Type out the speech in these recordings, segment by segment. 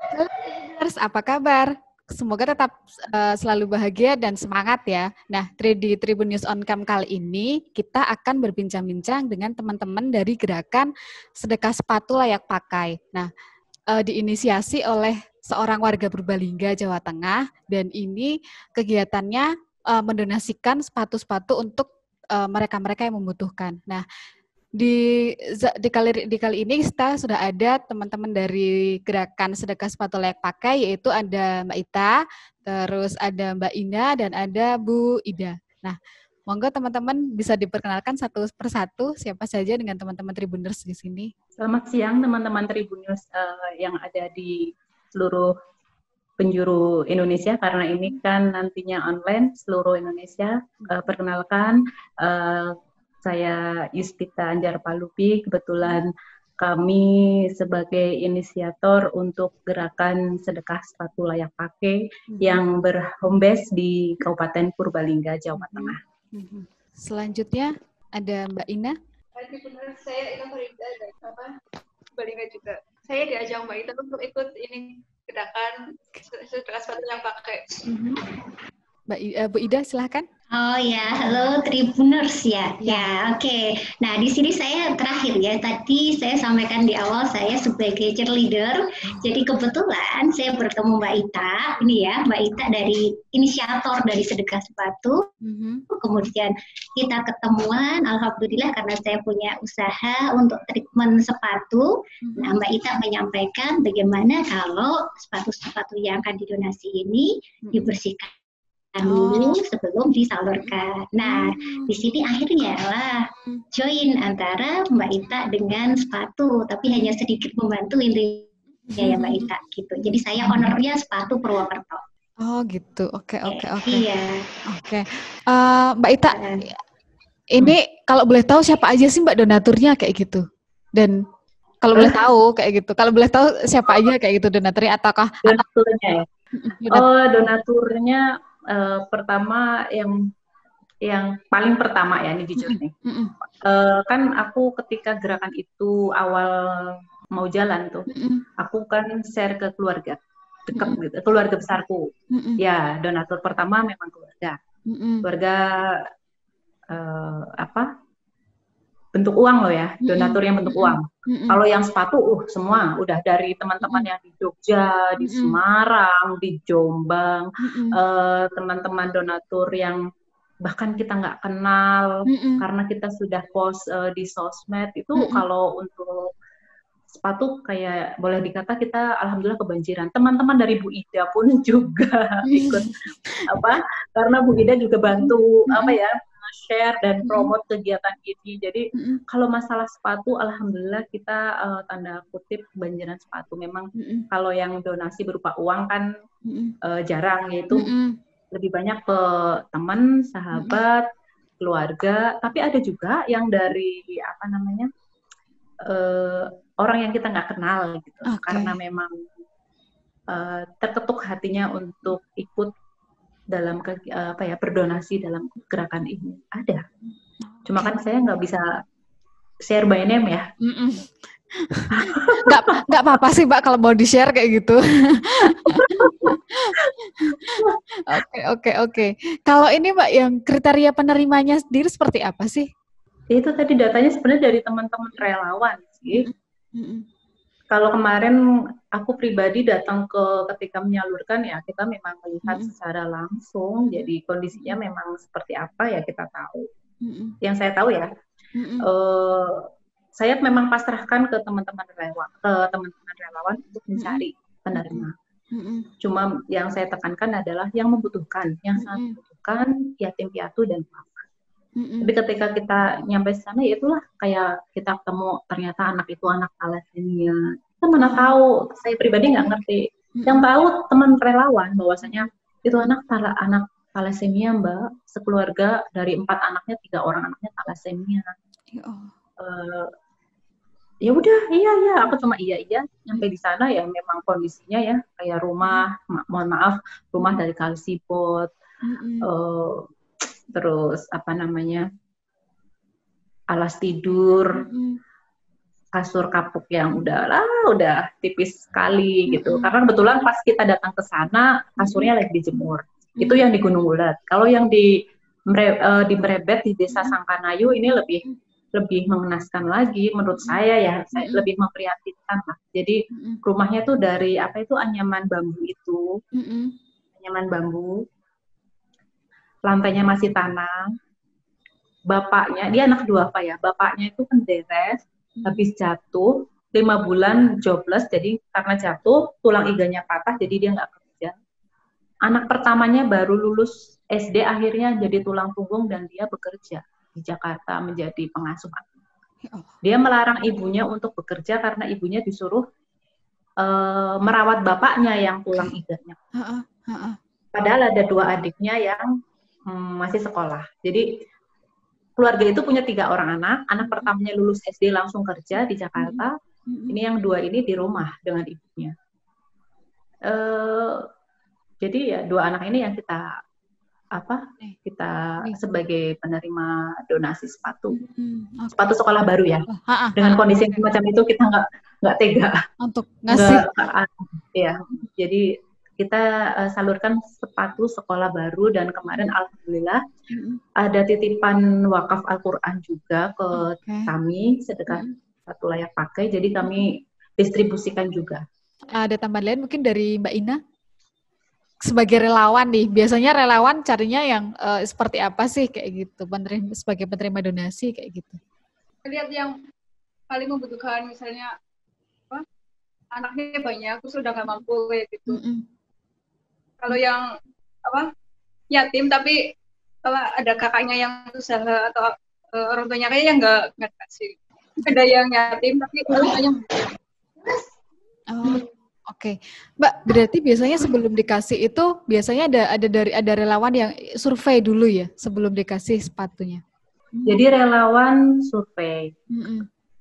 Halo Tribuners, apa kabar? Semoga tetap selalu bahagia dan semangat ya. Nah, di Tribun News On Cam kali ini kita akan berbincang-bincang dengan teman-teman dari gerakan sedekah sepatu layak pakai. Nah, diinisiasi oleh seorang warga Purbalingga, Jawa Tengah, dan ini kegiatannya mendonasikan sepatu-sepatu untuk mereka-mereka yang membutuhkan. Nah, di kali ini kita sudah ada teman-teman dari gerakan sedekah sepatu layak pakai, yaitu ada Mbak Ita, terus ada Mbak Ina, dan ada Bu Ida. Nah, monggo teman-teman bisa diperkenalkan satu persatu siapa saja dengan teman-teman Tribuners di sini. Selamat siang teman-teman Tribunnews yang ada di seluruh penjuru Indonesia, karena ini kan nantinya online seluruh Indonesia. Perkenalkan, saya Yuspita Anjar Palupi. Kebetulan kami sebagai inisiator untuk gerakan sedekah sepatu layak pakai yang berhome base di Kabupaten Purbalingga, Jawa Tengah. Selanjutnya ada Mbak Ina. Saya Ina Farida dari Purbalingga juga. Saya diajak Mbak Ita untuk ikut ini gerakan sedekah sepatu yang pakai. Bu Ida, silahkan. Oh ya, halo Tribuners ya. Ya, oke. Nah, di sini saya terakhir ya. Tadi saya sampaikan di awal saya sebagai cheerleader. Jadi kebetulan saya bertemu Mbak Ita. Ini ya, Mbak Ita dari inisiator dari sedekah sepatu. Kemudian kita ketemuan, alhamdulillah karena saya punya usaha untuk treatment sepatu. Nah, Mbak Ita menyampaikan bagaimana kalau sepatu-sepatu yang akan didonasi ini dibersihkan dulu sebelum disalurkan. Nah, di sini akhirnya lah join antara Mbak Ita dengan sepatu, tapi hanya sedikit membantu intinya ya Mbak Ita gitu. Jadi saya ownernya sepatu Purwokerto. Oh gitu, oke. Iya. Oke, Mbak Ita, ini kalau boleh tahu siapa aja sih Mbak donaturnya kayak gitu? Dan kalau boleh tahu kayak gitu, kalau boleh tahu siapa aja kayak gitu donaturnya ataukah? Donaturnya ya? Oh, donaturnya pertama yang paling pertama ya, ini jujur nih. Kan aku ketika gerakan itu awal mau jalan tuh, aku kan share ke keluarga dekat gitu, keluarga besarku. Ya, donatur pertama memang keluarga. Keluarga bentuk uang loh ya, donatur yang bentuk uang. Kalau yang sepatu, semua udah dari teman-teman yang di Jogja, di Semarang, di Jombang, teman-teman donatur yang bahkan kita nggak kenal karena kita sudah post di sosmed itu. Kalau untuk sepatu kayak boleh dikata kita alhamdulillah kebanjiran. Teman-teman dari Bu Ida pun juga ikut karena Bu Ida juga bantu share dan promote kegiatan ini. Jadi kalau masalah sepatu, alhamdulillah kita tanda kutip kebanjiran sepatu. Memang kalau yang donasi berupa uang kan jarang, yaitu lebih banyak ke teman, sahabat, keluarga. Tapi ada juga yang dari orang yang kita nggak kenal gitu, karena memang terketuk hatinya untuk ikut dalam berdonasi dalam gerakan ini. Ada. Cuma kan saya nggak bisa share by name ya. Nggak apa-apa sih Mbak kalau mau di-share kayak gitu. Oke. Kalau ini Mbak, yang kriteria penerimanya sendiri seperti apa sih? Itu tadi datanya sebenarnya dari teman-teman relawan sih. Kalau kemarin aku pribadi datang ketika menyalurkan ya, kita memang melihat secara langsung, jadi kondisinya memang seperti apa ya kita tahu. Yang saya tahu ya, saya memang pasrahkan ke teman-teman relawan untuk mencari penerima. Cuma yang saya tekankan adalah yang membutuhkan, yang sangat membutuhkan, yatim piatu dan duafa. Tapi ketika kita nyampe sana, ya itulah kayak kita ketemu ternyata anak itu anak thalassemia. Kita mana tahu, saya pribadi nggak ngerti. Yang tahu teman relawan bahwasanya itu anak thalassemia Mbak, sekeluarga dari 4 anaknya 3 orang anaknya thalassemia. Ya udah, iya, aku cuma iya. Sampai di sana ya memang kondisinya ya kayak rumah, mohon maaf, rumah dari kalsipot. Terus alas tidur, kasur kapuk yang udah tipis sekali gitu. Karena kebetulan pas kita datang ke sana kasurnya lagi dijemur. Itu yang di Gunung Bulat. Kalau yang di Mrebet di Desa Sangkanayu ini lebih mengenaskan lagi menurut saya ya. Saya lebih memprihatinkan lah. Jadi rumahnya tuh dari anyaman bambu itu. Anyaman bambu. Lantainya masih tanah. Bapaknya, dia anak 2 Pak ya. Bapaknya itu penderes, habis jatuh 5 bulan jobless, jadi karena jatuh tulang iganya patah, jadi dia nggak kerja. Anak pertamanya baru lulus SD, akhirnya jadi tulang punggung dan dia bekerja di Jakarta menjadi pengasuh. Dia melarang ibunya untuk bekerja karena ibunya disuruh merawat bapaknya yang tulang iganya. Padahal ada 2 adiknya yang masih sekolah. Jadi keluarga itu punya 3 orang anak. Anak pertamanya lulus SD langsung kerja di Jakarta. Ini yang 2 ini di rumah dengan ibunya. Jadi ya 2 anak ini yang kita sebagai penerima donasi sepatu. Sepatu sekolah baru ya. Dengan kondisi semacam itu kita nggak tega untuk ngasih. Ya, jadi kita salurkan sepatu sekolah baru dan kemarin alhamdulillah ada titipan wakaf Al-Quran juga ke kami sedekah sepatu layak pakai, jadi kami distribusikan juga. Ada tambahan lain mungkin dari Mbak Ina? Sebagai relawan nih, biasanya relawan carinya yang seperti apa sih kayak gitu, sebagai penerima donasi kayak gitu? Lihat yang paling membutuhkan, misalnya anaknya banyak, terus udah nggak mampu kayak gitu. Kalau yang yatim tapi ada kakaknya yang usaha atau orang tuanya kayaknya nggak kasih. Ada yang yatim tapi orang tuanya. Oke. Mbak, berarti biasanya sebelum dikasih itu biasanya ada relawan yang survei dulu ya sebelum dikasih sepatunya. Jadi relawan survei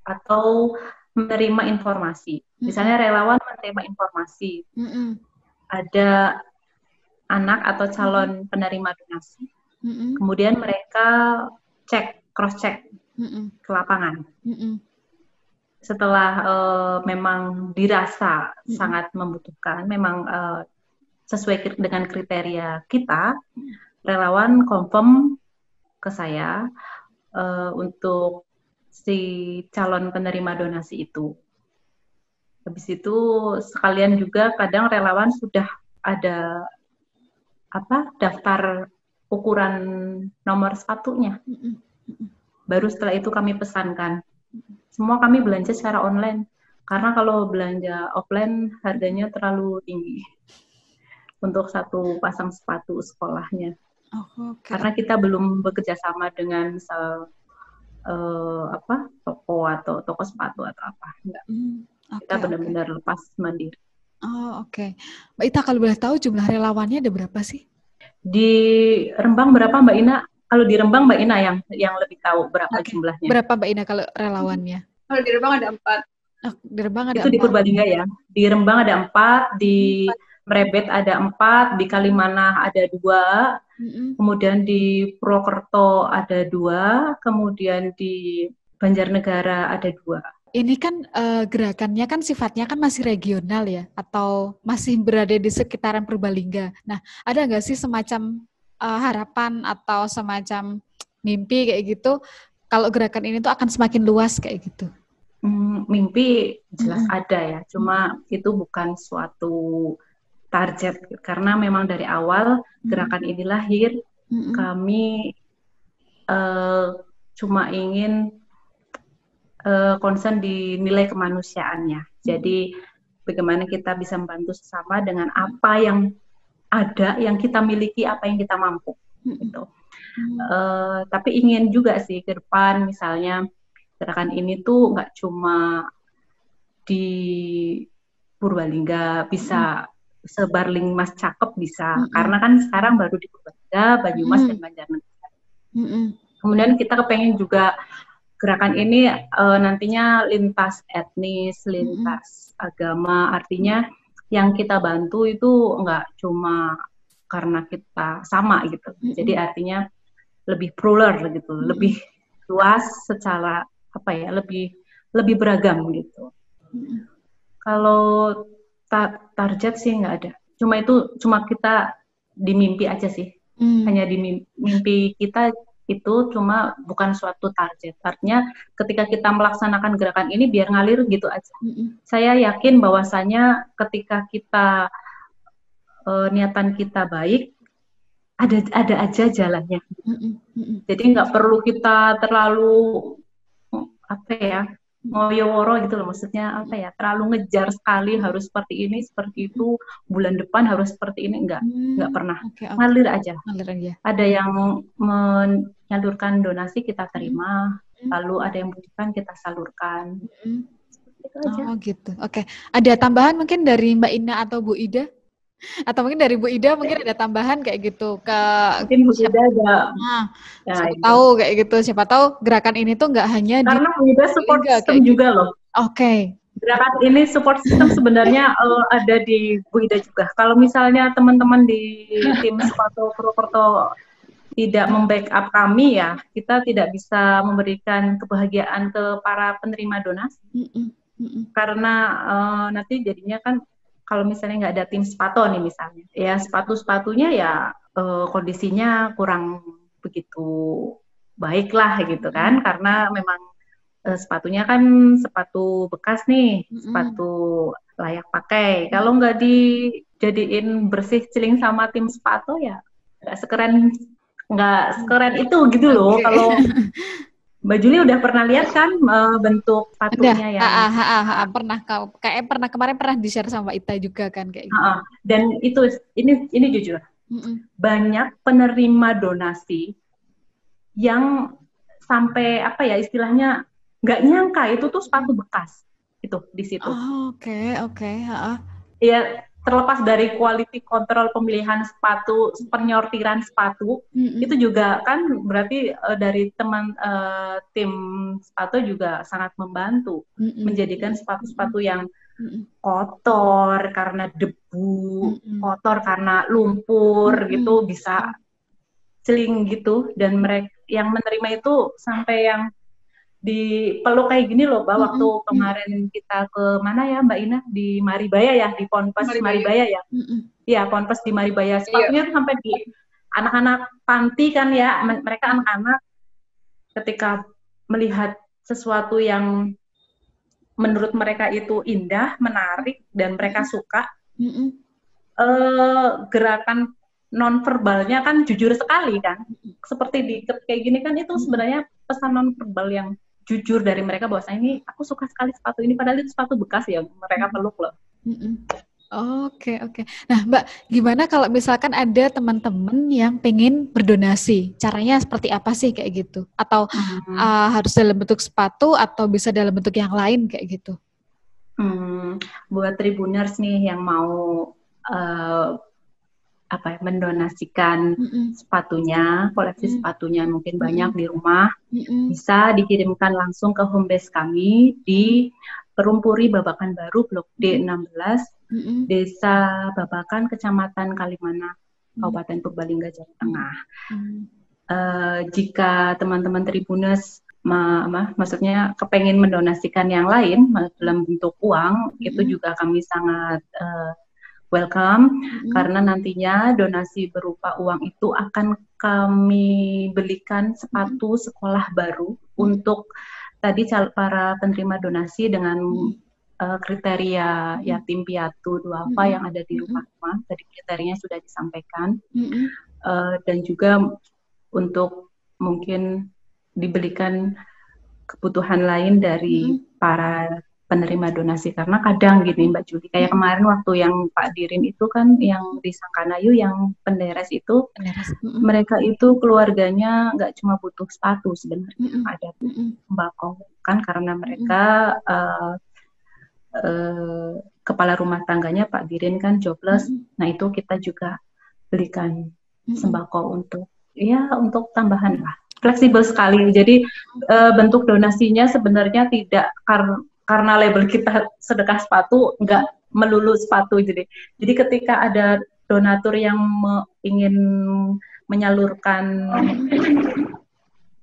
atau menerima informasi. Misalnya relawan menerima informasi. Ada anak atau calon penerima donasi. Kemudian mereka cross check ke lapangan. Setelah memang dirasa sangat membutuhkan, memang sesuai dengan kriteria kita, relawan confirm ke saya untuk si calon penerima donasi itu. Habis itu sekalian juga kadang relawan sudah ada daftar ukuran nomor sepatunya. Baru setelah itu kami pesankan. Semua kami belanja secara online. Karena kalau belanja offline harganya terlalu tinggi untuk satu pasang sepatu sekolahnya. Karena kita belum bekerja sama dengan toko atau toko sepatu atau apa. Enggak. Kita benar-benar lepas mandiri. Mbak Ita, kalau boleh tahu jumlah relawannya ada berapa sih? Di Rembang berapa Mbak Ina? Kalau di Rembang Mbak Ina yang lebih tahu berapa jumlahnya. Berapa Mbak Ina kalau relawannya? Kalau di Rembang ada 4. Di Rembang ada itu 4. Di Purbalingga ya. Di Rembang ada 4, di Mrebet ada 4, di Kalimanah ada 2, kemudian di Purwokerto ada 2, kemudian di Banjarnegara ada 2. Ini kan gerakannya kan sifatnya kan masih regional ya, atau masih berada di sekitaran Purbalingga. Nah, ada nggak sih semacam harapan atau semacam mimpi kayak gitu, kalau gerakan ini tuh akan semakin luas kayak gitu? Mimpi jelas ada ya, cuma itu bukan suatu target, karena memang dari awal gerakan ini lahir, kami cuma ingin concern di nilai kemanusiaannya. Jadi bagaimana kita bisa membantu sesama dengan apa yang ada, yang kita miliki, apa yang kita mampu. Gitu. Tapi ingin juga sih ke depan, misalnya gerakan ini tuh nggak cuma di Purbalingga, bisa sebar link Mas Cakep bisa, karena kan sekarang baru di Purbalingga, Banyumas dan Banjarnegara. Kemudian kita kepengen juga gerakan ini nantinya lintas etnis, lintas agama, artinya yang kita bantu itu nggak cuma karena kita sama gitu, jadi artinya lebih plural gitu, lebih luas secara lebih lebih beragam gitu. Kalau target sih nggak ada. Cuma kita di mimpi aja sih. Hanya di mimpi kita itu cuma bukan suatu target. Artinya ketika kita melaksanakan gerakan ini biar ngalir gitu aja. Saya yakin bahwasanya ketika kita niatan kita baik, ada aja jalannya. Jadi nggak perlu kita terlalu ngoyo-woro gitu loh, maksudnya terlalu ngejar sekali harus seperti ini, seperti itu, bulan depan harus seperti ini, nggak pernah. Ngalir aja. Ada yang menyalurkan donasi kita terima, lalu ada yang membutuhkan kita salurkan. Gitu aja. Oh gitu. Oke. Ada tambahan mungkin dari Mbak Ina atau Bu Ida? Atau mungkin dari Bu Ida mungkin ada tambahan kayak gitu ke mungkin Bu Ida ada siapa tahu kayak gitu, siapa tahu gerakan ini tuh nggak hanya karena Bu Ida support system juga loh. Oke. Gerakan ini support system sebenarnya ada di Bu Ida juga. Kalau misalnya teman-teman di tim sepatu Purwokerto tidak membackup kami ya, kita tidak bisa memberikan kebahagiaan ke para penerima donasi. Karena nanti jadinya kan kalau misalnya nggak ada tim sepatu nih misalnya, ya sepatunya ya kondisinya kurang begitu baik lah gitu kan, karena memang sepatunya kan sepatu bekas nih, sepatu layak pakai. Kalau nggak dijadiin bersih celing sama tim sepatu ya nggak sekeren itu gitu loh. Kalau Mbak Juli udah pernah lihat kan bentuk sepatunya ya? Pernah kemarin di-share sama Ita juga kan kayak gitu. Dan ini jujur, banyak penerima donasi yang sampai istilahnya nggak nyangka itu tuh sepatu bekas itu di situ. Oke. Ya terlepas dari quality control pemilihan sepatu, penyortiran sepatu, itu juga kan berarti dari teman tim sepatu juga sangat membantu menjadikan sepatu-sepatu yang kotor karena debu, kotor karena lumpur gitu bisa celing gitu, dan mereka yang menerima itu sampai yang dipeluk kayak gini loh, Mbak. Waktu kemarin kita ke mana ya Mbak Ina, di Maribaya ya, di Ponpes Maribaya ya. Iya, Ponpes di Maribaya. Sepatunya tuh sampai di anak-anak panti kan ya, mereka anak-anak ketika melihat sesuatu yang menurut mereka itu indah, menarik, dan mereka suka, gerakan non-verbalnya kan jujur sekali kan. Seperti diikat kayak gini kan, itu sebenarnya pesan non-verbal yang jujur dari mereka bahwa ini aku suka sekali sepatu ini, padahal itu sepatu bekas ya, mereka peluk loh. Oke. Nah Mbak, gimana kalau misalkan ada teman-teman yang pengen berdonasi, caranya seperti apa sih kayak gitu? Atau harus dalam bentuk sepatu atau bisa dalam bentuk yang lain kayak gitu? Buat Tribuners nih yang mau mendonasikan sepatunya, koleksi sepatunya mungkin banyak di rumah, bisa dikirimkan langsung ke home base kami di Perumpuri Babakan Baru, Blok D16, Desa Babakan, Kecamatan Kalimana, Kabupaten Purbalingga, Jawa Tengah. Jika teman-teman Tribuners maksudnya kepengen mendonasikan yang lain dalam bentuk uang, itu juga kami sangat welcome, karena nantinya donasi berupa uang itu akan kami belikan sepatu sekolah baru untuk tadi para penerima donasi dengan kriteria yatim piatu duafa yang ada di rumah-rumah. Tadi kriterianya sudah disampaikan, dan juga untuk mungkin dibelikan kebutuhan lain dari para penerima donasi, karena kadang gini Mbak Juli, kayak kemarin waktu yang Pak Dirin itu kan yang di Sangkanayu yang penderes itu, mereka itu keluarganya nggak cuma butuh sepatu sebenarnya, ada sembako kan, karena mereka kepala rumah tangganya Pak Dirin kan jobless, nah itu kita juga belikan sembako untuk tambahan lah, fleksibel sekali. Jadi bentuk donasinya sebenarnya tidak karena label kita sedekah sepatu, nggak melulu sepatu. Jadi ketika ada donatur yang ingin menyalurkan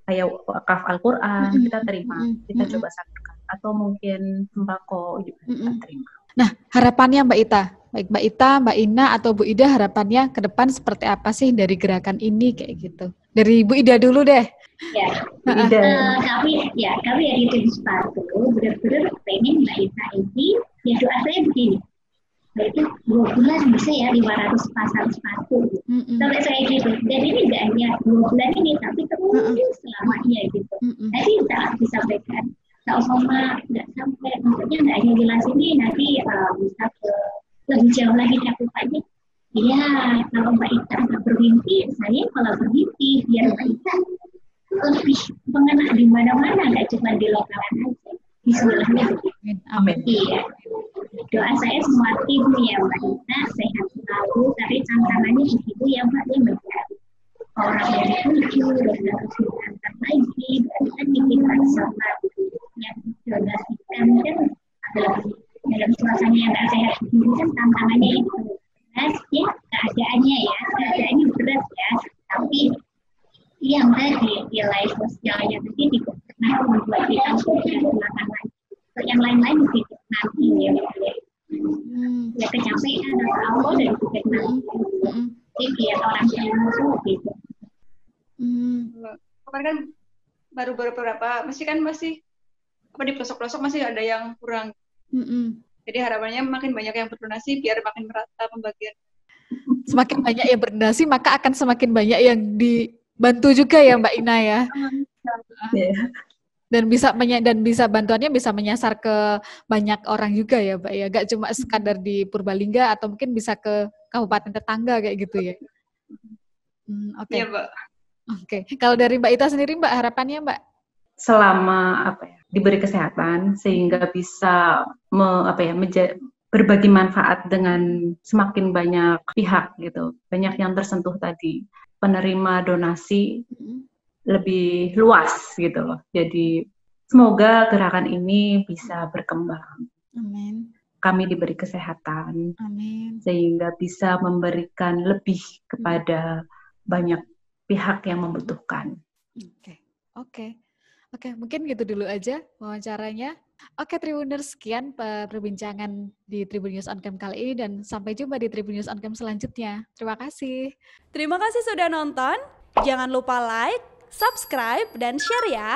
kayak wakaf Al-Quran, kita terima, kita coba salurkan. atau mungkin sembako juga kita terima. Nah, harapannya Mbak Ita, baik Mbak Ita, Mbak Ina atau Bu Ida, harapannya ke depan seperti apa sih dari gerakan ini kayak gitu? Dari Bu Ida dulu deh. Ya, kami dari tim sepatu benar-benar pengen Mbak Ita ini, ya doa saya begini, berarti 2 bulan bisa ya 500 pasang sepatu sampai saya gitu. Dan ini nggak hanya 2 bulan ini, tapi terus selamanya gitu. Tadi saat disampaikan, tak usah nggak sampai, maksudnya nggak hanya jelas ini, nanti bisa ke lebih jauh lagi cakupannya. Iya, kalau Mbak Ita nggak bermimpi, saya malah bermimpi biar Mbak Ita lebih mengena di mana-mana, nggak cuma di lokalan aja. Bismillahnya begitu. Amin. Iya. Doa saya semua tim ya Mbak Ita sehat selalu, tapi tantangannya begitu ya Mbak, ya Mbak. Orang yang 7 dan harus diangkat lagi, berarti kan kita sama yang donasikan kan dalam suasana yang nggak sehat begini kan tantangannya itu berat ya, keadaannya berat ya, tapi yang tadi nilai sosialnya tadi pernah membuat kita untuk melakukan lagi. Untuk yang lain-lain sedikit nanti ya, ya kecapean atau apa dan juga nanti. Jadi biar orang semua gitu. Kemarin kan baru beberapa, masih di pelosok-pelosok masih ada yang kurang. Jadi harapannya makin banyak yang berdonasi biar makin merata pembagian. Semakin banyak yang berdonasi, maka akan semakin banyak yang dibantu juga ya Mbak Ina ya. Dan bisa bantuannya bisa menyasar ke banyak orang juga ya Mbak ya. Gak cuma sekadar di Purbalingga atau mungkin bisa ke kabupaten tetangga kayak gitu ya. Oke. Iya, Mbak. Oke. Kalau dari Mbak Ita sendiri Mbak, harapannya Mbak? Selama diberi kesehatan sehingga bisa berbagi manfaat dengan semakin banyak pihak gitu. Banyak yang tersentuh tadi. Penerima donasi lebih luas gitu loh. Jadi semoga gerakan ini bisa berkembang. Amin. Kami diberi kesehatan. Amin. Sehingga bisa memberikan lebih kepada banyak pihak yang membutuhkan. Oke, mungkin gitu dulu aja wawancaranya. Oke, Tribuners, sekian perbincangan di Tribun News On Cam kali ini dan sampai jumpa di Tribun News On Cam selanjutnya. Terima kasih. Terima kasih sudah nonton. Jangan lupa like, subscribe, dan share ya.